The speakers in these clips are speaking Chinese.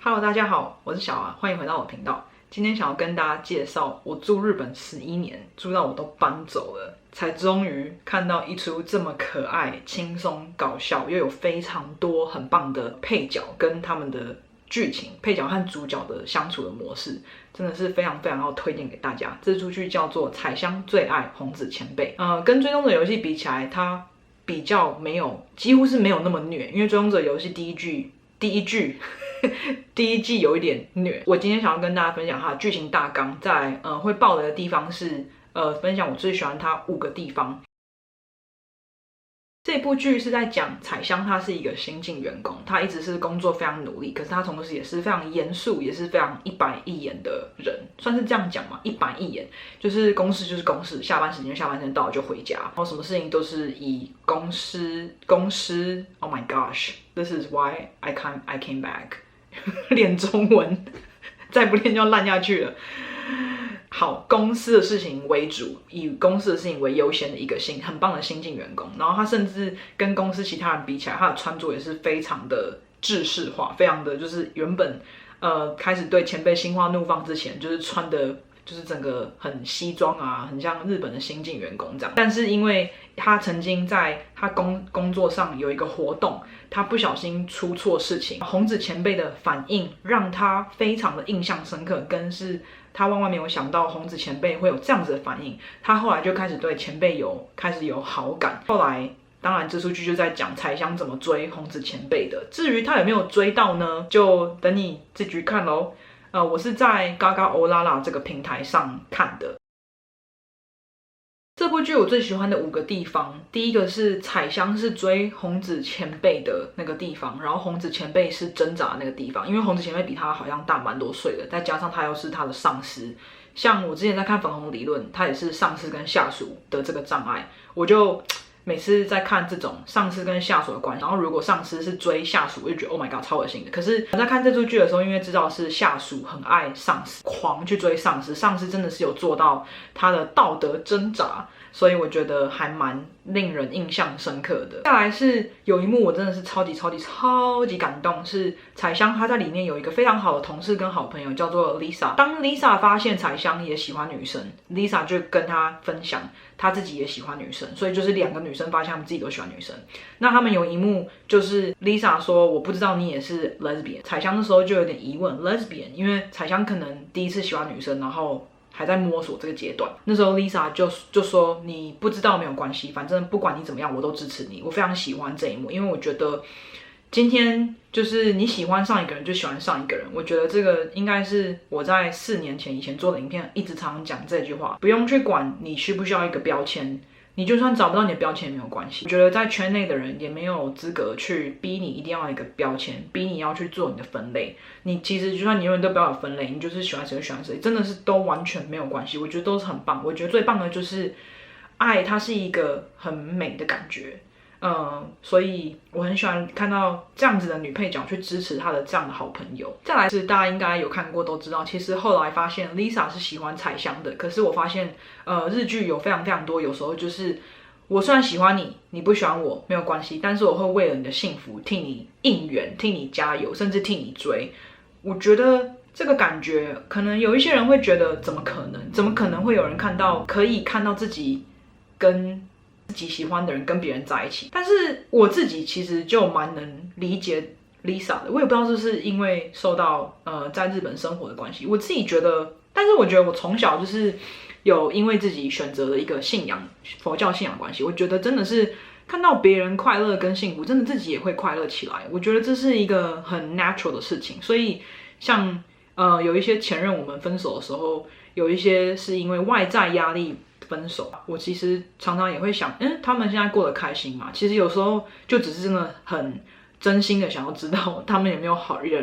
Hello， 大家好，我是小啊，欢迎回到我频道。今天想要跟大家介绍，我住日本11年，住到我都搬走了，才终于看到一出这么可爱、轻松、搞笑，又有非常多很棒的配角跟他们的剧情，配角和主角的相处的模式，真的是非常要推荐给大家。这出剧叫做《彩香最爱红子前辈》，跟追踪者游戏比起来，它比较没有，几乎是没有那么虐，因为追踪者游戏第一季有一点虐。我今天想要跟大家分享它的剧情大纲，在会爆雷的地方是分享我最喜欢它5个地方。这部剧是在讲彩香，她是一个新进员工，她一直是工作非常努力，可是她同时也是非常严肃，也是非常一板一眼的人，算是这样讲嘛，一板一眼，就是公事就是公事，下班时间到了就回家，然后什么事情都是以公司 ，Oh my gosh， this is why I came back 练中文，再不练就要烂下去了。好，公司的事情为主，以公司的事情为优先的一个很棒的新进员工。然后他甚至跟公司其他人比起来，他的穿着也是非常的制式化，非常的就是原本开始对前辈心花怒放之前，就是穿的就是整个很西装啊，很像日本的新进员工这样。但是因为他曾经在他工作上有一个活动，他不小心出错事情，红子前辈的反应让他非常的印象深刻，跟是他万万没有想到红子前辈会有这样子的反应。他后来就开始对前辈开始有好感。后来当然这出剧就在讲彩香怎么追红子前辈的，至于他有没有追到呢，就等你自己去看咯。我是在嘎嘎欧拉拉这个平台上看的。这部剧我最喜欢的5个地方，第一个是彩香是追红子前辈的那个地方，然后红子前辈是挣扎的那个地方，因为红子前辈比他好像大蛮多岁的，再加上他又是他的上司，像我之前在看粉红理论，他也是上司跟下属的这个障碍，我就每次在看这种上司跟下属的关系，然后如果上司是追下属，我就觉得 Oh my god 超恶心的。可是我在看这出剧的时候，因为知道是下属很爱上司，狂去追上司，上司真的是有做到他的道德挣扎，所以我觉得还蛮令人印象深刻的。再来是有一幕我真的是超级感动，是彩香她在里面有一个非常好的同事跟好朋友叫做 Lisa。当 Lisa 发现彩香也喜欢女生， Lisa 就跟她分享她自己也喜欢女生，所以就是2个女生发现她们自己都喜欢女生。那他们有一幕就是 Lisa 说我不知道你也是 lesbian， 彩香那时候就有点疑问 lesbian， 因为彩香可能第一次喜欢女生，然后还在摸索这个阶段。那时候 Lisa 就说你不知道没有关系，反正不管你怎么样我都支持你。我非常喜欢这一幕，因为我觉得今天就是你喜欢上一个人就喜欢上一个人，我觉得这个应该是我在4年前以前做的影片一直常讲这句话，不用去管你需不需要一个标签，你就算找不到你的标签也没有关系。我觉得在圈内的人也没有资格去逼你一定要一个标签，逼你要去做你的分类。你其实就算你永远都不要有分类，你就是喜欢谁就喜欢谁，真的是都完全没有关系。我觉得都是很棒。我觉得最棒的就是爱，它是一个很美的感觉。所以我很喜欢看到这样子的女配角去支持她的这样的好朋友。再来是大家应该有看过都知道，其实后来发现 Lisa 是喜欢彩香的，可是我发现日剧有非常多，有时候就是我虽然喜欢你，你不喜欢我没有关系，但是我会为了你的幸福替你应援，替你加油，甚至替你追。我觉得这个感觉可能有一些人会觉得怎么可能会有人可以看到自己跟自己喜欢的人跟别人在一起。但是我自己其实就蛮能理解 Lisa 的，我也不知道是不是因为受到在日本生活的关系，我自己觉得，但是我觉得我从小就是有因为自己选择了一个信仰，佛教信仰关系，我觉得真的是看到别人快乐跟幸福，真的自己也会快乐起来。我觉得这是一个很 natural 的事情。所以像有一些前任我们分手的时候，有一些是因为外在压力分手，我其实常常也会想，他们现在过得开心吗？其实有时候就只是真的很真心的想要知道他们有没有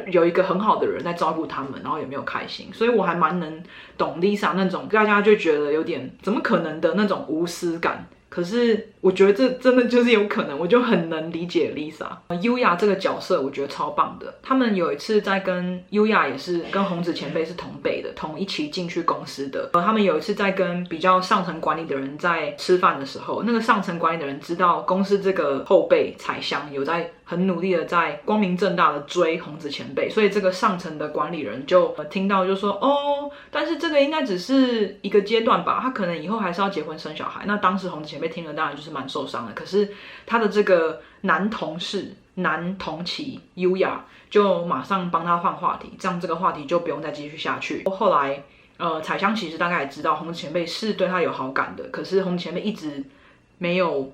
有一个很好的人在照顾他们，然后有没有开心。所以我还蛮能懂 Lisa 那种大家就觉得有点怎么可能的那种无私感，可是我觉得这真的就是有可能，我就很能理解 Lisa。优雅这个角色，我觉得超棒的。他们有一次在跟优雅也是跟红子前辈是同辈的，同一起进去公司的。他们有一次在跟比较上层管理的人在吃饭的时候，那个上层管理的人知道公司这个后辈彩香有在很努力的在光明正大的追红子前辈，所以这个上层的管理人就听到就说哦，但是这个应该只是一个阶段吧，他可能以后还是要结婚生小孩。那当时红子前辈听了当然就是蛮受伤的，可是他的这个男同事男同期优雅就马上帮他换话题，这样这个话题就不用再继续下去。后来彩香其实大概也知道红子前辈是对他有好感的，可是红子前辈一直没有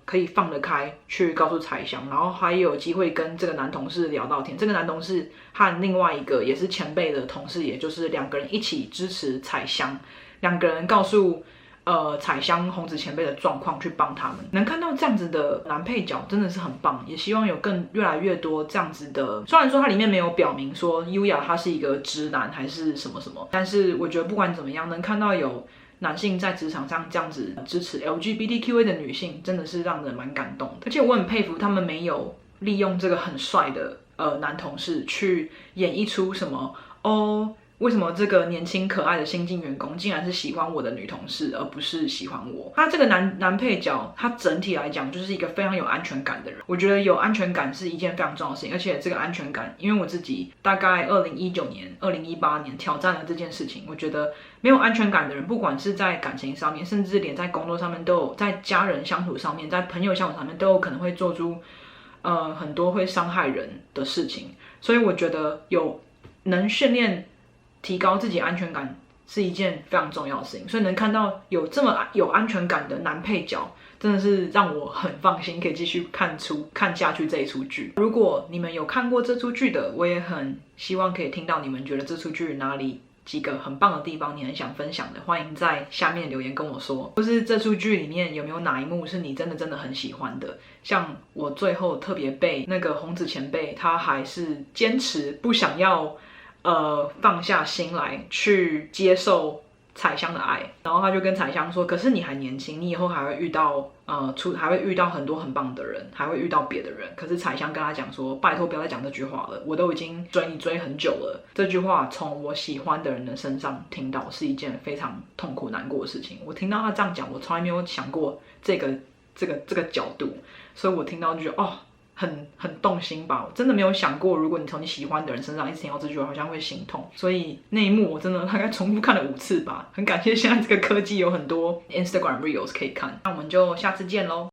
可以放得开去告诉彩香，然后还有机会跟这个男同事聊到天。这个男同事和另外一个也是前辈的同事，也就是两个人一起支持彩香，两个人告诉彩香红子前辈的状况去帮他们。能看到这样子的男配角真的是很棒，也希望有越来越多这样子的。虽然说它里面没有表明说优雅他是一个直男还是什么什么，但是我觉得不管怎么样，能看到有男性在职场上这样子支持 LGBTQA 的女性，真的是让人蛮感动的。而且我很佩服他们没有利用这个很帅的男同事去演绎出什么为什么这个年轻可爱的新进员工竟然是喜欢我的女同事，而不是喜欢我？他这个男配角，他整体来讲就是一个非常有安全感的人。我觉得有安全感是一件非常重要的事情，而且这个安全感，因为我自己大概2019年、2018年挑战了这件事情，我觉得没有安全感的人，不管是在感情上面，甚至连在工作上面都有，在家人相处上面，在朋友相处上面都有可能会做出很多会伤害人的事情。所以我觉得能训练提高自己安全感是一件非常重要的事情，所以能看到有这么有安全感的男配角，真的是让我很放心，可以继续看下去这一出剧。如果你们有看过这出剧的，我也很希望可以听到你们觉得这出剧哪里几个很棒的地方，你很想分享的，欢迎在下面留言跟我说。或是这出剧里面有没有哪一幕是你真的很喜欢的？像我最后特别被那个红子前辈，他还是坚持不想要放下心来去接受彩香的爱，然后他就跟彩香说，可是你还年轻，你以后还会遇到还会遇到很多很棒的人，还会遇到别的人。可是彩香跟他讲说，拜托不要再讲这句话了，我都已经追你追很久了。这句话从我喜欢的人的身上听到是一件非常痛苦难过的事情。我听到他这样讲，我从来没有想过这个角度，所以我听到就觉得很动心吧。我真的没有想过，如果你从你喜欢的人身上一直听到这句话，好像会心痛。所以那一幕我真的大概重复看了5次吧。很感谢现在这个科技有很多 Instagram Reels 可以看。那我们就下次见咯。